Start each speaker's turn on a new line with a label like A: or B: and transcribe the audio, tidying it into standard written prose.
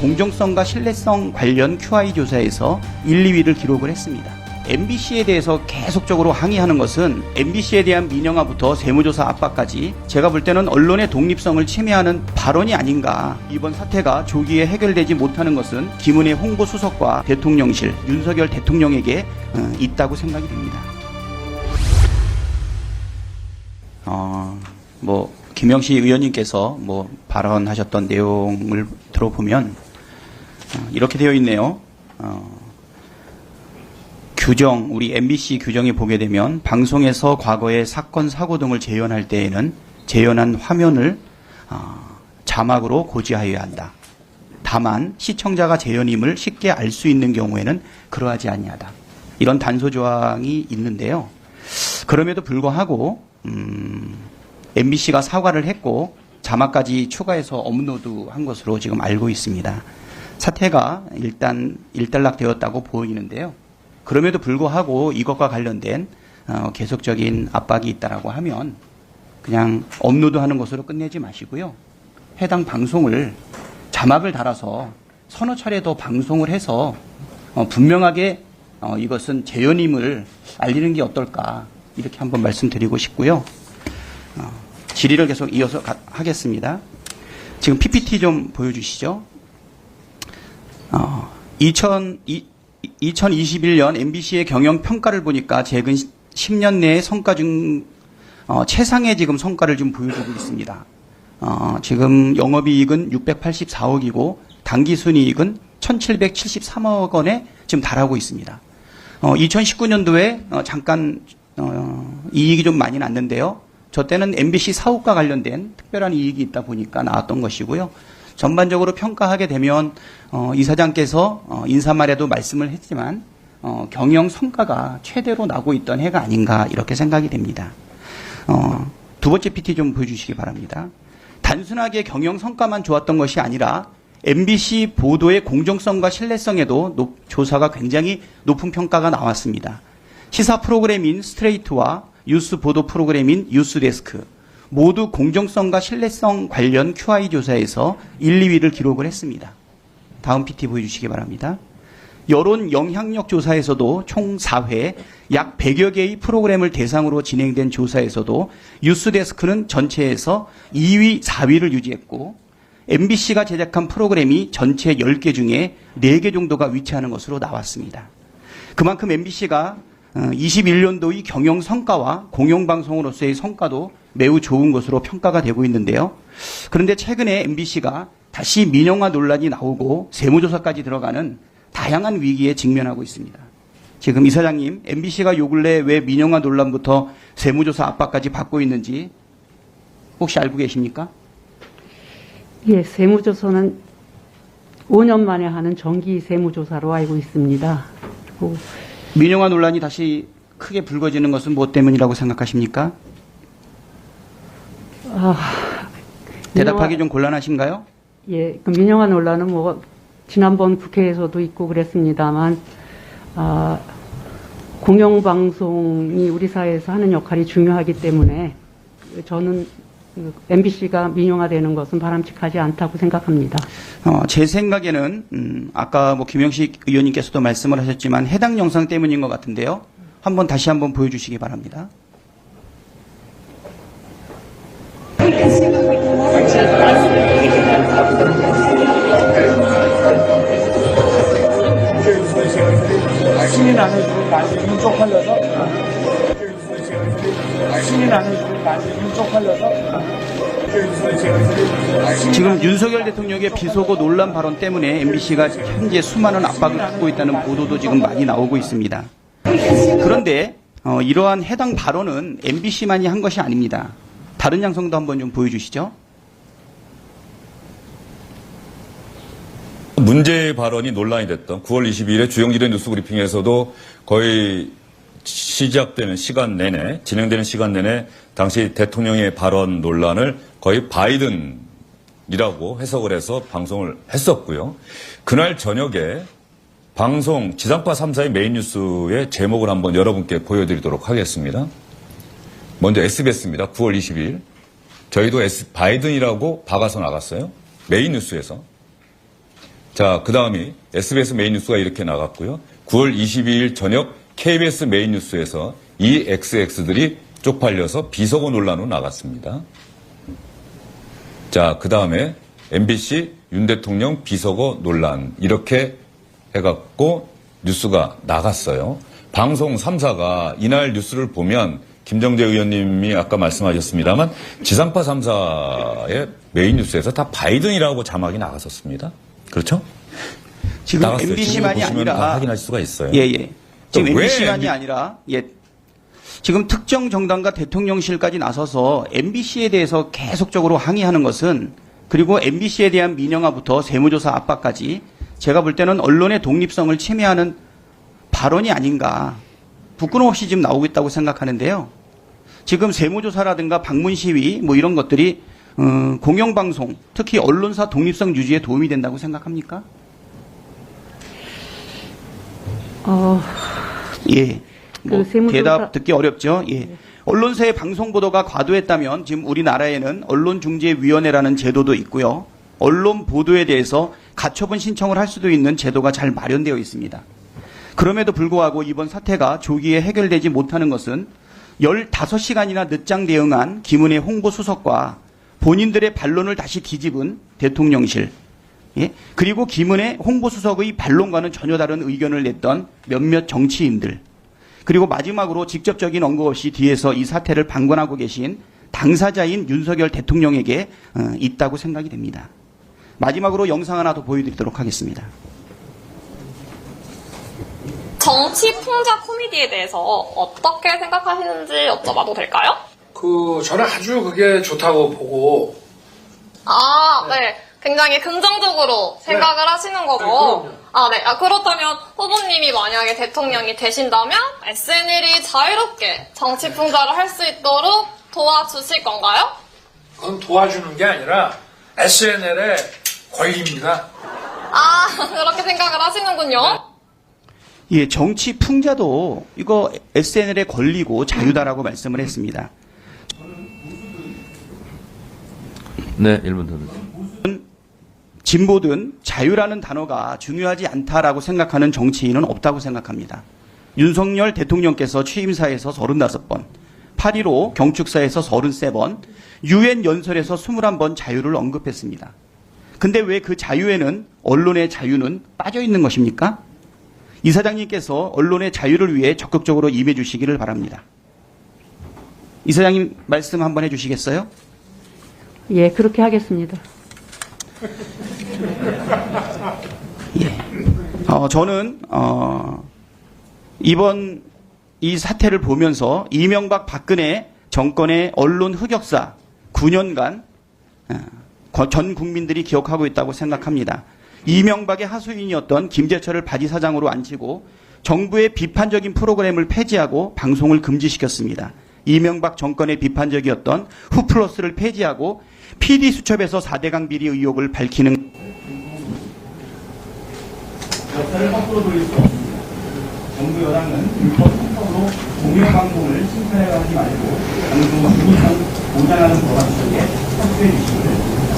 A: 공정성과 신뢰성 관련 QI 조사에서 1, 2위를 기록을 했습니다. MBC에 대해서 계속적으로 항의하는 것은 MBC에 대한 민영화부터 세무조사 압박까지 제가 볼 때는 언론의 독립성을 침해하는 발언이 아닌가. 이번 사태가 조기에 해결되지 못하는 것은 김은혜 홍보수석과 대통령실, 윤석열 대통령에게 있다고 생각이 됩니다. 김영시 의원님께서 발언하셨던 내용을 들어보면 이렇게 되어 있네요. 규정, 우리 MBC 규정에 보게 되면 방송에서 과거의 사건, 사고 등을 재현할 때에는 재현한 화면을 자막으로 고지하여야 한다. 다만 시청자가 재현임을 쉽게 알 수 있는 경우에는 그러하지 아니하다. 이런 단서 조항이 있는데요. 그럼에도 불구하고 MBC가 사과를 했고 자막까지 추가해서 업로드한 것으로 지금 알고 있습니다. 사태가 일단 일단락되었다고 보이는데요. 그럼에도 불구하고 이것과 관련된 계속적인 압박이 있다라고 하면 그냥 업로드하는 것으로 끝내지 마시고요. 해당 방송을 자막을 달아서 서너 차례 더 방송을 해서 분명하게 이것은 재현임을 알리는 게 어떨까 이렇게 한번 말씀드리고 싶고요. 질의를 계속 이어서 하겠습니다. 지금 PPT 좀 보여주시죠. 2021년 MBC의 경영 평가를 보니까 최근 10년 내의 성과 중 최상의 지금 성과를 좀 보여주고 있습니다. 지금 영업이익은 684억이고 당기순이익은 1,773억 원에 지금 달하고 있습니다. 2019년도에 잠깐 이익이 좀 많이 났는데요. 저 때는 MBC 사업과 관련된 특별한 이익이 있다 보니까 나왔던 것이고요. 전반적으로 평가하게 되면 이사장께서 인사말에도 말씀을 했지만 경영 성과가 최대로 나고 있던 해가 아닌가 이렇게 생각이 됩니다. 두 번째 PT 좀 보여주시기 바랍니다. 단순하게 경영 성과만 좋았던 것이 아니라 MBC 보도의 공정성과 신뢰성에도 조사가 굉장히 높은 평가가 나왔습니다. 시사 프로그램인 스트레이트와 뉴스 보도 프로그램인 뉴스데스크 모두 공정성과 신뢰성 관련 QI 조사에서 1, 2위를 기록을 했습니다. 다음 PT 보여주시기 바랍니다. 여론 영향력 조사에서도 총 4회 약 100여 개의 프로그램을 대상으로 진행된 조사에서도 뉴스데스크는 전체에서 2위, 4위를 유지했고 MBC가 제작한 프로그램이 전체 10개 중에 4개 정도가 위치하는 것으로 나왔습니다. 그만큼 MBC가 21년도의 경영 성과와 공영방송으로서의 성과도 매우 좋은 것으로 평가가 되고 있는데요. 그런데 최근에 MBC가 다시 민영화 논란이 나오고 세무조사까지 들어가는 다양한 위기에 직면하고 있습니다. 지금 이사장님, MBC가 요 근래 왜 민영화 논란부터 세무조사 압박까지 받고 있는지 혹시 알고 계십니까?
B: 예, 세무조사는 5년 만에 하는 정기 세무조사로 알고 있습니다. 그리고
A: 민영화 논란이 다시 크게 불거지는 것은 무엇 때문이라고 생각하십니까? 대답하기 좀 곤란하신가요?
B: 예, 그 민영화 논란은 지난번 국회에서도 있고 그랬습니다만, 공영방송이 우리 사회에서 하는 역할이 중요하기 때문에 저는 MBC가 민영화되는 것은 바람직하지 않다고 생각합니다.
A: 제 생각에는 아까 김영식 의원님께서도 말씀을 하셨지만 해당 영상 때문인 것 같은데요. 다시 한번 보여주시기 바랍니다.
C: 신인 안 해주고 나한테 눈 쪽팔려서 신인 안 해주고 나한테 눈 쪽팔려서
A: 지금 윤석열 대통령의 비속어 논란 발언 때문에 MBC가 현재 수많은 압박을 받고 있다는 보도도 지금 많이 나오고 있습니다. 그런데 이러한 해당 발언은 MBC만이 한 것이 아닙니다. 다른 양성도 한번 좀 보여주시죠.
D: 문제의 발언이 논란이 됐던 9월 22일에 주영진의 뉴스브리핑에서도 거의 시작되는 시간 내내, 진행되는 시간 내내 당시 대통령의 발언 논란을 거의 바이든이라고 해석을 해서 방송을 했었고요. 그날 저녁에 방송 지상파 3사의 메인 뉴스의 제목을 한번 여러분께 보여드리도록 하겠습니다. 먼저 SBS입니다. 9월 22일. 저희도 바이든이라고 박아서 나갔어요. 메인 뉴스에서. 자, 그 다음이 SBS 메인 뉴스가 이렇게 나갔고요. 9월 22일 저녁 KBS 메인 뉴스에서 이 XX들이 쪽팔려서 비서고 논란으로 나갔습니다. 자, 그 다음에 MBC 윤 대통령 비서고 논란 이렇게 해갖고 뉴스가 나갔어요. 방송 3사가 이날 뉴스를 보면 김정재 의원님이 아까 말씀하셨습니다만 지상파 3사의 메인 뉴스에서 다 바이든이라고 자막이 나갔었습니다. 그렇죠?
A: 지금
D: 나갔어요.
A: MBC만이
D: 지금 보시면 다
A: 아니라
D: 확인하실 수가 있어요.
A: 예. 지금
D: 왜
A: MBC만이 아니라 지금 특정 정당과 대통령실까지 나서서 MBC에 대해서 계속적으로 항의하는 것은 그리고 MBC에 대한 민영화부터 세무조사 압박까지 제가 볼 때는 언론의 독립성을 침해하는 발언이 아닌가 부끄럼 없이 지금 나오고 있다고 생각하는데요. 지금 세무조사라든가 방문 시위 뭐 이런 것들이 공영방송 특히 언론사 독립성 유지에 도움이 된다고 생각합니까? 예. 뭐
B: 세무조사-
A: 대답 듣기 어렵죠. 예. 언론사의 방송 보도가 과도했다면 지금 우리나라에는 언론중재위원회라는 제도도 있고요. 언론 보도에 대해서 가처분 신청을 할 수도 있는 제도가 잘 마련되어 있습니다. 그럼에도 불구하고 이번 사태가 조기에 해결되지 못하는 것은 15시간이나 늦장 대응한 김은혜 홍보수석과 본인들의 반론을 다시 뒤집은 대통령실, 그리고 김은혜 홍보수석의 반론과는 전혀 다른 의견을 냈던 몇몇 정치인들, 그리고 마지막으로 직접적인 언급 없이 뒤에서 이 사태를 방관하고 계신 당사자인 윤석열 대통령에게 있다고 생각이 됩니다. 마지막으로 영상 하나 더 보여드리도록 하겠습니다.
E: 정치 풍자 코미디에 대해서 어떻게 생각하시는지 여쭤봐도 될까요?
C: 저는 아주 그게 좋다고 보고,
E: 네. 굉장히 긍정적으로 생각을 하시는 거고.
C: 그럼요.
E: 네. 그렇다면 후보님이 만약에 대통령이 되신다면 SNL이 자유롭게 정치 풍자를 할 수 있도록 도와주실 건가요?
C: 그건 도와주는 게 아니라 SNL의 권리입니다.
E: 그렇게 생각을 하시는군요.
A: 예, 정치 풍자도 이거 SNL의 권리고 자유다라고 말씀을 했습니다.
F: 네, 1분 더 드릴게요.
A: 진보든 자유라는 단어가 중요하지 않다라고 생각하는 정치인은 없다고 생각합니다. 윤석열 대통령께서 취임사에서 35번, 8.15 경축사에서 33번, UN 연설에서 21번 자유를 언급했습니다. 근데 왜 그 자유에는 언론의 자유는 빠져 있는 것입니까? 이사장님께서 언론의 자유를 위해 적극적으로 임해 주시기를 바랍니다. 이사장님 말씀 한번 해주시겠어요?
B: 예, 그렇게 하겠습니다.
A: 예. 저는 이번 이 사태를 보면서 이명박 박근혜 정권의 언론 흑역사 9년간 전 국민들이 기억하고 있다고 생각합니다. 이명박의 하수인이었던 김재철을 바지 사장으로 앉히고 정부의 비판적인 프로그램을 폐지하고 방송을 금지시켰습니다. 이명박 정권의 비판적이었던 후플러스를 폐지하고 PD 수첩에서 4대강 비리 의혹을 밝히는 역사를 거꾸로 돌릴 수 없습니다. 정부 여당은 불법 편법으로 공영방송을 침탈하지 말고 방송 중립성 보장하는 법안 속에 협조해 주시기를 바랍니다.